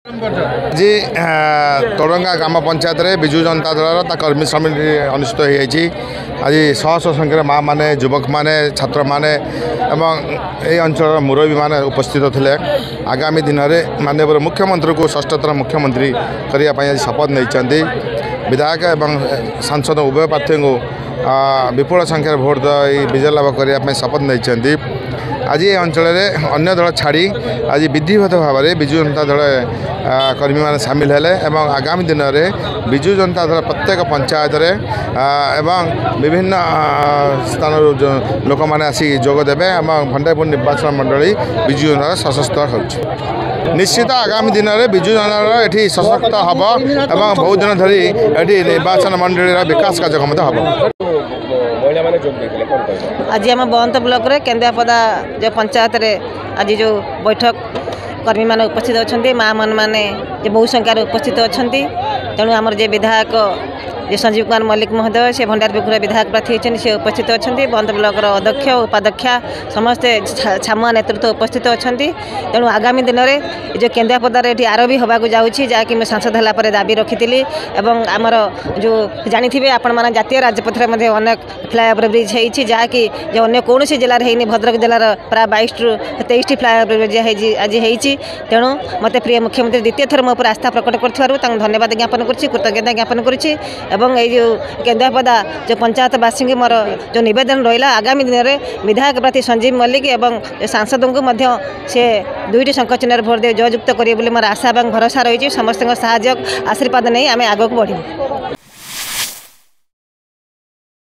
जी तोरंगा ग्राम पंचायत रे विजु जनता दल कर्मी समिति अनुष्ठित हो आज शह शह संख्यार माँ मैंने युवक मैंने छात्र मैंने ये अंचल मुरबी मैंने उपस्थित थे। आगामी दिन में माननीय मुख्यमंत्री को षष्ठतर मुख्यमंत्री करने शपथ नहीं विधायक एवं सांसद उभय प्रार्थी को विपुल संख्यार भोट विजय लाभ करने शपथ नहीं। आज ये अंचल अन्य दल छाड़ी आज विधिवत भाव में विजु जनता दल कर्मी मैंने सामिल हेले एवं आगामी दिन में विजु जनता दल प्रत्येक पंचायत एवं विभिन्न स्थान लोक मैंने आसी जोगदेवे भंडारपुर निर्वाचन मंडली विजु जनता सशक्त हो निश्चित आगामी दिन में विजु जनता दल ये सशक्त हम एवं बहुत दिन धरी ये निर्वाचन मंडली विकास कार्यक्रम हम। आज आम बहंत ब्लॉक रे केंद्रापदा जो पंचायत रे आज जो बैठक कर्मी मान उपस्थित अच्छा माँ मन मैंने बहु संख्यार उपस्थित अच्छा तेणु आमर जे विधायक जे संजीव कुमार मल्लिक महोदय से भंडारपुर विधायक प्रार्थी होती से उपस्थित अच्छा बंद ब्लॉक अध्यक्ष उपाध्यक्षा समस्ते छामुआ नेतृत्व उपस्थित अच्छा तेणु आगामी दिन में जो केंद्रापदार ये आर भी होगा जहाँकि मैं सांसद होगापर दाबी रखी आमर जो जानी आपण मैंने जातीय राजपथ में अनेक फ्लाईओवर ब्रिज होती जहाँकि जो अन्य कौन जिले में भद्रक जिलार प्राय 22 ରୁ 23 फ्लाईओवर ब्रिज आज होती तेणु मत प्रिय मुख्यमंत्री द्वितीय थर मो पर आस्था प्रकट कर धन्यवाद ज्ञापन कृतज्ञता ज्ञापन करुच्ची एवं ये जो केंद्रापदा जो पंचायतवासी मोर जो नवेदन रहा आगामी दिन में विधायक प्रार्थी संजीव मल्लिक एवं सांसद को से 2टी शंख चिन्ह भोट दे जययुक्त करेंगे मोर आशा और भरोसा रही समस्त आशीर्वाद नहीं आम आगे बढ़ू।